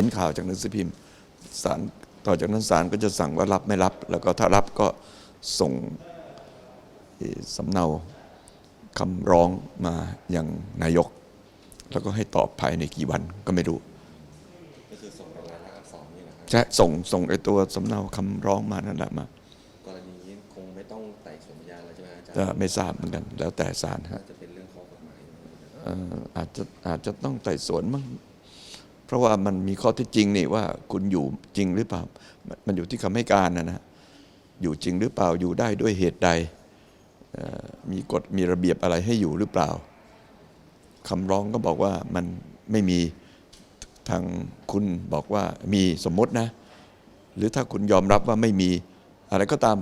นข่าวจากหนังสือพิมพ์ศาลต่อจากนั้นศาลก็จะสั่งว่ารับไม่รับ แล้วก็ถ้ารับก็ส่งสำเนาคำร้องมาอย่างนายกแล้วก็ให้ตอบภายในกี่วันก็ไม่รู้ก็คือส่งเป็นลายลักษณ์อักษรนี่นะครับใช่ส่งไอ้ตัวสำเนาคำร้องมานั่นแหละมากรณีนี้คงไม่ต้องไต่สวนพยานแล้วใช่ไหมอาจารย์ไม่ทราบเหมือนกันแล้วแต่ศาลฮะจะเป็นเรื่องข้อกฎหมายอาจจะต้องไต่สวนมั้งเพราะว่ามันมีข้อเท็จจริงนี่ว่าคุณอยู่จริงหรือเปล่ามันอยู่ที่คำให้การนะอยู่จริงหรือเปล่าอยู่ได้ด้วยเหตุใดมีกฎมีระเบียบอะไรให้อยู่หรือเปล่าคำร้องก็บอกว่ามันไม่มีทางคุณบอกว่ามีสมมตินะหรือถ้าคุณยอมรับว่าไม่มีอะไรก็ตาม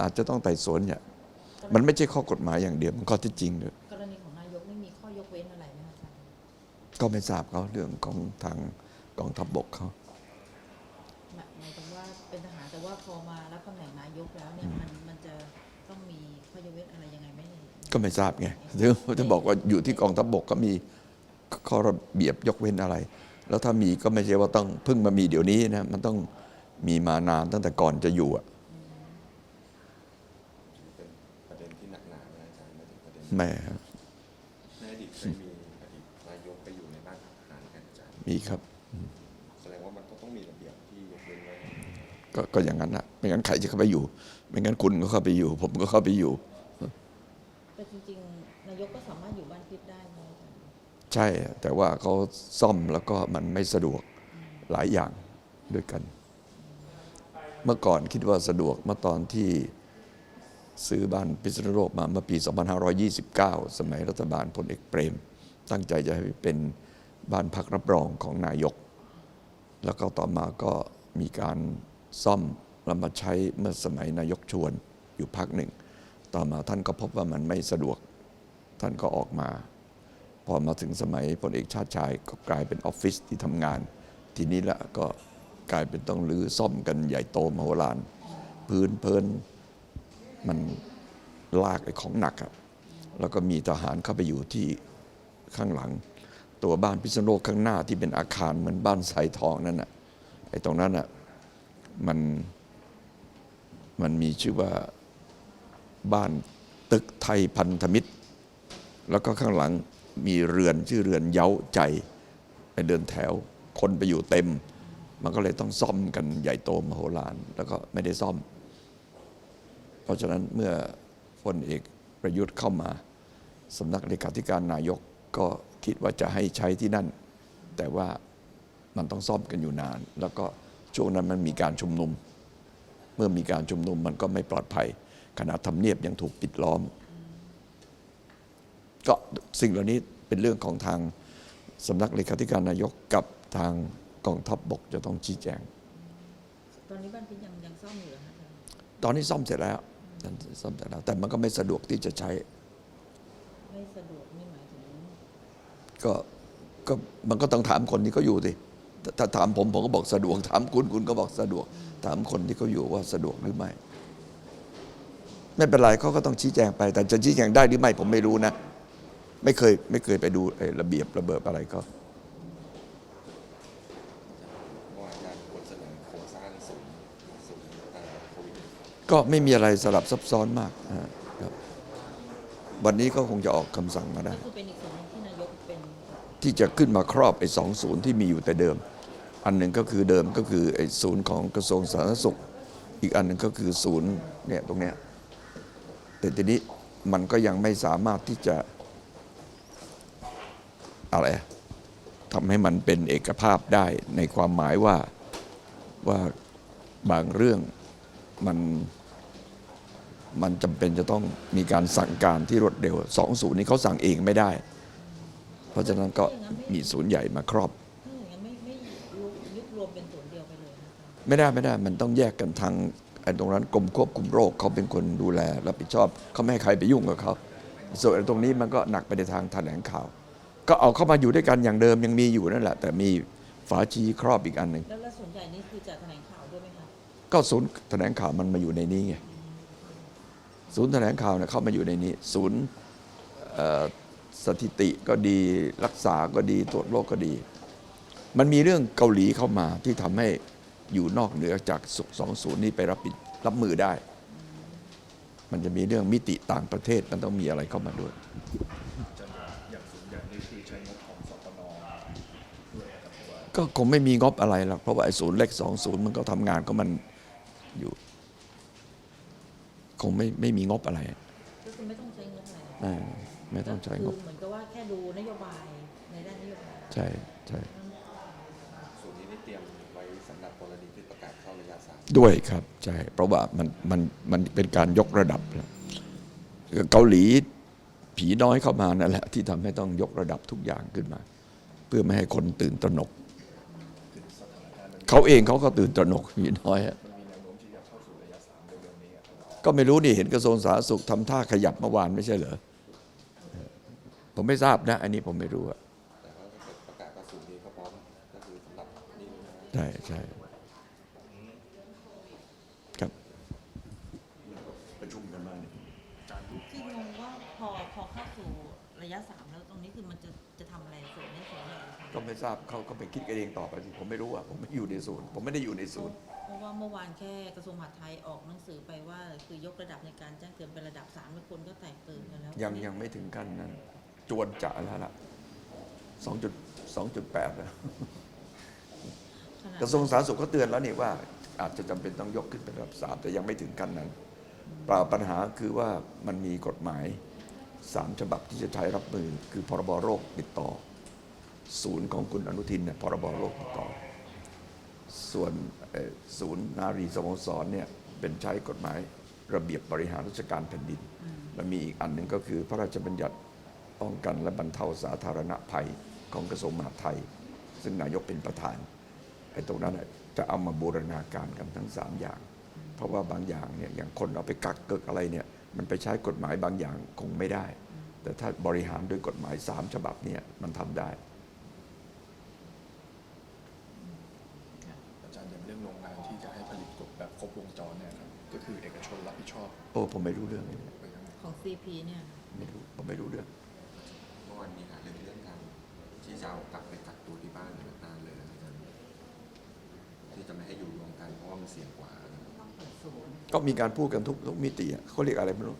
อาจจะต้องไต่สวนเนี่ยมันไม่ใช่ข้อกฎหมายอย่างเดียวมันข้อเท็จจริงด้วยกรณีของนายกไม่มีข้อยกเว้นอะไรไหมคะ ก็ไม่ทราบเขาเรื่องของทางกองทัพบกเขาหมายถึงว่าเป็นทหารแต่ว่าพอมารับตำแหน่งนายกแล้วเนี่ยมันจะต้องมีข้อยกเว้นอะไรยังไงไหมก็ไม่ทราบไงถึงจะบอกว่าอยู่ที่กองทัพบกก็มีข้อระเบียบยกเว้นอะไรแล้วถ้ามีก็ไม่ใช่ว่าต้องเพิ่งมามีเดี๋ยวนี้นะมันต้องมีมานานตั้งแต่ก่อนจะอยู่เป็นประเด็นที่หนักหนานะอาจารย์มาถึงประเด็นแม่ในอดีตเคยมีอดีตนายกไปอยู่ในบ้านทหารกันอาจารย์มีครับแสดงว่ามันก็ต้องมีระเบียบที่ยกเว้นไว้ก็อย่างนั้นนะไม่งั้นใครจะเข้าไปอยู่ไม่งั้นคุณก็เข้าไปอยู่ผมก็เข้าไปอยู่แต่จริงๆนายกก็สามารถอยู่บ้านพิษได้ไหมใช่แต่ว่าเขาซ่อมแล้วก็มันไม่สะดวกหลายอย่างด้วยกันเมื่อก่อนคิดว่าสะดวกเมื่อตอนที่ซื้อบ้านพิษณุโลกมาเมื่อปี 2529 สมัยรัฐบาลพลเอกเปรมตั้งใจจะให้เป็นบ้านพักรับรองของนายกแล้วก็ต่อมาก็มีการซ่อมแล้วมาใช้เมื่อสมัยนายกชวนอยู่พักหนึ่งต่อมาท่านก็พบว่ามันไม่สะดวกท่านก็ออกมาพอมาถึงสมัยพลเอกชาติชายก็กลายเป็นออฟฟิศที่ทำงานทีนี้ละก็กลายเป็นต้องรื้อซ่อมกันใหญ่โตมโหฬารพื้นเพลินมันลากไอ้ของหนักอะแล้วก็มีทหารเข้าไปอยู่ที่ข้างหลังตัวบ้านพิษณุโลกข้างหน้าที่เป็นอาคารเหมือนบ้านไสทองนั่นน่ะไอ้ตรงนั้นน่ะมันมีชื่อว่าบ้านตึกไทยพันธมิตรแล้วก็ข้างหลังมีเรือนชื่อเรือนเย้าใจไปเดินแถวคนไปอยู่เต็มมันก็เลยต้องซ่อมกันใหญ่โตมโหฬารแล้วก็ไม่ได้ซ่อมเพราะฉะนั้นเมื่อพลเอกประยุทธ์เข้ามาสำนักเลขาธิการนายกก็คิดว่าจะให้ใช้ที่นั่นแต่ว่ามันต้องซ่อมกันอยู่นานแล้วก็ช่วงนั้นมันมีการชุมนุมเมื่อมีการชุมนุมมันก็ไม่ปลอดภัยขณะทำเนียบยังถูกปิดล้อมก็สิ่งเหล่านี้เป็นเรื่องของทางสำนักเลขาธิการนายกกับทางกองทัพบกจะต้องชี้แจงตอนนี้บ้านพิษยังซ่อมอยู่เหรอคะตอนนี้ซ่อมเสร็จแล้วแต่มันก็ไม่สะดวกที่จะใช้ไม่สะดวกนี่หมายถึงก็มันก็ต้องถามคนที่เขาอยู่สิถ้าถามผมก็บอกสะดวกถามคุณก็บอกสะดวกถามคนที่เขาอยู่ว่าสะดวกหรือไม่เป็นไรเขาก็ต้องชี้แจงไปแต่จะชี้แจงได้หรือไม่ผมไม่รู้นะไม่เคยไปดูระเบียบระเบิดอะไรก็ว่าอาจารย์ควรเสนอโครงสร้างศูนย์โควิดก็ไม่มีอะไรสลับซับซ้อนมากครับวันนี้ก็คงจะออกคำสั่งมาได้คือเป็นอีกส่วนนึงที่นายกเป็นที่จะขึ้นมาครอบไอ้2 ศูนย์ที่มีอยู่แต่เดิมอันหนึ่งก็คือเดิมก็คือไอ้ศูนย์ของกระทรวงสาธารณสุขอีกอันหนึ่งก็คือศูนย์เนี่ยตรงเนี้ยแต่ทีนี้มันก็ยังไม่สามารถที่จะอะไรทำให้มันเป็นเอกภาพได้ในความหมายว่าบางเรื่องมันจำเป็นจะต้องมีการสั่งการที่รวดเร็ว2 ศูนย์นี้เขาสั่งเองไม่ได้เพราะฉะนั้นก็มีศูนย์ใหญ่มาครอบถ้าอย่างนั้นไม่ยุบรวมเป็นศูนย์เดียวไปเลยไม่ได้มันต้องแยกกันทางตรงนั้นกรมควบคุมโรคเขาเป็นคนดูแลรับผิดชอบเขาไม่ให้ใครไปยุ่งกับเขาส่วนตรงนี้มันก็หนักไปในทางแถลงข่าวก็เอาเข้ามาอยู่ด้วยกันอย่างเดิมยังมีอยู่นั่นแหละแต่มีฝาชีครอบอีกอันหนึ่งแล้วส่วนใหญ่นี่คือจะแถลงข่าวด้วยไหมคะก็ศูนย์แถลงข่าวมันมาอยู่ในนี้ไงศูนย์แถลงข่าวเนี่ยเข้ามาอยู่ในนี้ศูนย์สถิติก็ดีรักษาก็ดีตรวจโรคก็ดี มันมีเรื่องเกาหลีเข้ามาที่ทำให้อยู่นอกเหนือจากสุข20นี้ไปรับมือได้ มันจะมีเรื่องมิติต่างประเทศมันต้องมีอะไรเข้ามาด้วย จะอย่างศูนย์ใหญ่นี่คือใช้งบของสปนด้วยครับเพราะว่า ก็คงไม่มีงบอะไรหรอกเพราะว่าไอ้ศูนย์เล็ก20มันก็ทำงานก็มันอยู่ คงไม่มีงบอะไร ก็คือไม่ต้องใช้งบอะไร ไม่ต้องใช้งบ คือเหมือนกับว่าแค่ดูนโยบายในด้านนโยบาย ใช่ใช่ ศูนย์นี้ได้เตรียมไว้สำหรับกรณีที่ประกาศเข้าระยะ3ด้วยครับใช่เพราะว่ามันเป็นการยกระดับแล้วเกาหลีผีน้อยเข้ามานั่นแหละที่ทำให้ต้องยกระดับทุกอย่างขึ้นมา เพื่อไม่ให้คนตื่นตระหนก คือสถานการณ์มัน เขาเองเขาก็ตื่นตระหนกผีน้อยอะ มีแนวโน้มที่จะเข้าสู่ระยะ3เร็วๆนี้ครับ ก็ไม่รู้นี่เห็นกระทรวงสาธารณสุขทำท่าขยับเมื่อวานไม่ใช่เหรอผมไม่ทราบนะ อันนี้ผมไม่รู้อะ แต่ว่าถ้าเกิดประกาศว่าศูนย์นี้ก็พร้อมก็คือสำหรับนี่นะ ใช่ใช่ครับประชุมกันมาเนี่ย คืองงว่าพอเข้าสู่ระยะ 3แล้วตรงนี้คือมันจะทำอะไรส่วนนี้ส่วนใหญ่ ก็ไม่ทราบเขาก็ไปคิดกันเองต่อไปสิผมไม่รู้อะผมไม่อยู่ในศูนย์ผมไม่ได้อยู่ในศูนย์ เพราะว่าเมื่อวานแค่กระทรวงมหาดไทยออกหนังสือไปว่าคือยกระดับในการแจ้งเตือนเป็นระดับ3แล้วคนก็แตกตื่นกันแล้ว ยังไม่ถึงขั้นนั้น จวนจะแล้วล่ะ2.8แล้ว ขนาด กระทรวงสาธารณสุขก็เตือนแล้วนี่ว่า อาจจะจำเป็นต้องยกขึ้นเป็นระดับ3แต่ยังไม่ถึงขั้นนั้นเปล่าปัญหาคือว่ามันมีกฎหมาย3ฉบับที่จะใช้รับมือคือพรบโรคติดต่อ ศูนย์ของคุณอนุทินเนี่ยพรบโรคติดต่อ ส่วนศูนย์นารีสโมสรเนี่ยเป็นใช้กฎหมายระเบียบบริหารราชการแผ่นดิน และมีอีกอันหนึ่งก็คือพระราชบัญญัติป้องกันและบรรเทาสาธารณภัยของกระทรวงมหาดไทย ซึ่งนายกเป็นประธานไอ้ตรงนั้นน่ะจะเอามาบูรณาการกันทั้ง3อย่าง เพราะว่าบางอย่างเนี่ยอย่างคนเอาไปกักเกิกอะไรเนี่ยมันไปใช้กฎหมายบางอย่างคงไม่ได้ แต่ถ้าบริหารด้วยกฎหมาย3ฉบับเนี่ยมันทำได้ อาจารย์อย่างเรื่องโรงงานที่จะให้ผลิตกบแบบครบวงจรเนี่ยครับก็คือเอกชนรับผิดชอบ โอ้ผมไม่รู้เรื่องเลยเนี่ย ไปทั้งหมด ของ CP เนี่ย ไม่รู้ผมไม่รู้เรื่อง เมื่อวานมีหาเรื่องการที่จะเอากลับไปกักตัวที่บ้านหรือนานเลยนะครับที่จะไม่ให้อยู่รวมกันเพราะว่ามันเสี่ยงกว่า ต้องเปิดศูนย์ ก็มีการพูดกันทุกมิติอะเขาเรียกอะไรไม่รู้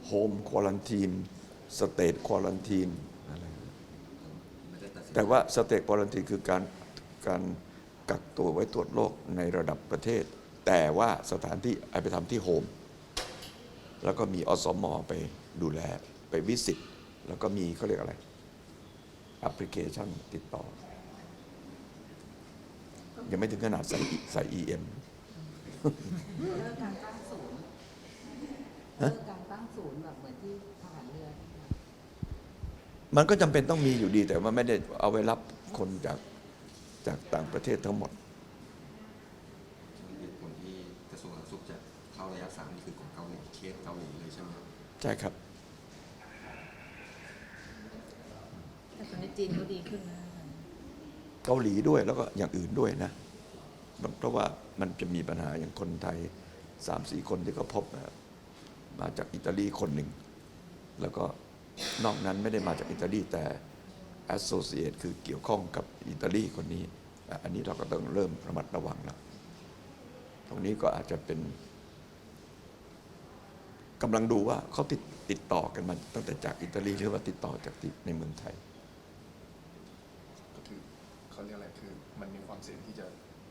โฮมควอลันทีนสเตทควอลันทีนอะไร ไม่ได้ตัดสิน แต่ว่าสเตทควอลันทีนคือการกักตัวไว้ตรวจโรคในระดับประเทศ แต่ว่าสถานที่ไปทำที่โฮมแล้วก็มีอสมไปดูแลไปวิสิตแล้วก็มีเขาเรียกอะไรแอปพลิเคชันติดต่อ ยังไม่ถึงขนาดใส่ EM เลิกการตั้งศูนย์เลิกการตั้งศูนย์แบบเหมือนที่ทหารเรือ มันก็จำเป็นต้องมีอยู่ดีแต่ว่าไม่ได้เอาไว้รับคนจากต่างประเทศทั้งหมด เหตุผลที่กระทรวงสาธารณสุขจะเข้าระยะ3นี่คือของเกาหลีเคสเกาหลีเลยใช่ไหมครับ ใช่ครับ แต่ตอนนี้จีนก็ดีขึ้นนะ เกาหลีด้วยแล้วก็อย่างอื่นด้วยนะเพราะว่ามันจะมีปัญหาอย่างคนไทย 3-4 คนที่เขาพบนะมาจากอิตาลีคนหนึ่งแล้วก็นอกนั้นไม่ได้มาจากอิตาลีแต่ associate คือเกี่ยวข้องกับอิตาลีคนนี้อันนี้เราก็ต้องเริ่มระมัดระวังแล้วตรงนี้ก็อาจจะเป็นกำลังดูว่าเขาติดต่อกันมาตั้งแต่จากอิตาลีหรือว่าติดต่อจากในเมืองไทย ก็คือเขาเรียกอะไรคือมันมีความเสี่ยงที่จะ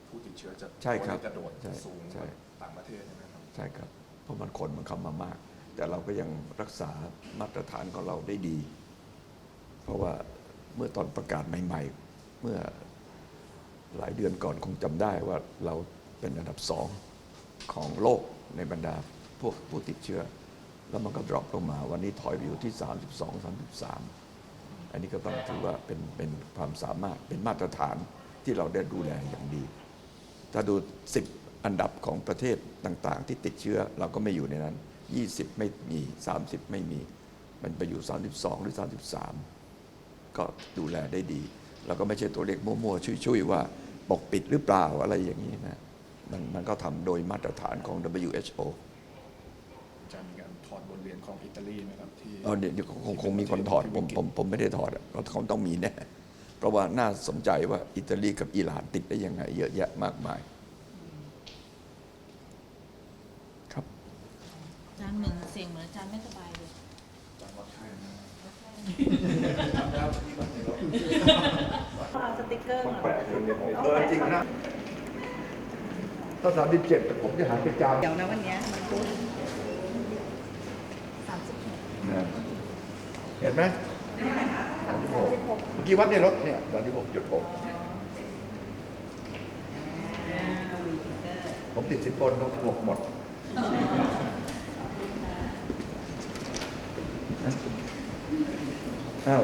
ผู้ติดเชื้อจะ ใช่ครับ กระโดด ใช่ สูง ใช่ กว่าต่างประเทศใช่ไหมครับ ใช่ครับ เพราะมันคนมันเข้ามามาก แต่เราก็ยังรักษามาตรฐานของเราได้ดี เพราะว่าเมื่อตอนประกาศใหม่ๆ เมื่อหลายเดือนก่อนคงจำได้ว่าเราเป็นอันดับ2ของโลกในบรรดาพวกผู้ติดเชื้อ แล้วมันก็ดรอปลงมาวันนี้ถอยไปอยู่ที่ 32-33 อันนี้ก็ต้องถือว่าเป็นความสามารถเป็นมาตรฐานที่เราได้ดูแลอย่างดี ถ้าดู10อันดับของประเทศต่างๆ ที่ติดเชื้อเราก็ไม่อยู่ในนั้น20ไม่มี30ไม่มีมันไปอยู่32หรือ33ก็ดูแลได้ดีแล้วก็ไม่ใช่ตัวเลขมั่วๆชุยๆว่าปกปิดหรือเปล่าอะไรอย่างนี้นะมันก็ทำโดยมาตรฐานของ WHO จะมีการถอดบทเรียนของอิตาลีไหมครับที่ เดี๋ยวคงมีคนถอดผมไม่ได้ถอดก็คงต้องมีแน่ เพราะว่าน่าสนใจว่าอิตาลีกับอิหร่านติดได้ยังไง เยอะแยะมากมายครับ อาจารย์เหมือนเสียงเหมือนอาจารย์ไม่สบายเลย เอาสติ๊กเกอร์มา จริงนะถ้า37ผมจะหาเป็นจาม เดี๋ยวนะวันเนี้ยมันพูดเห็นไหม36เมื่อกี้วัดในรถเนี่ย36.6ผมติดสินบนต้อง6หมด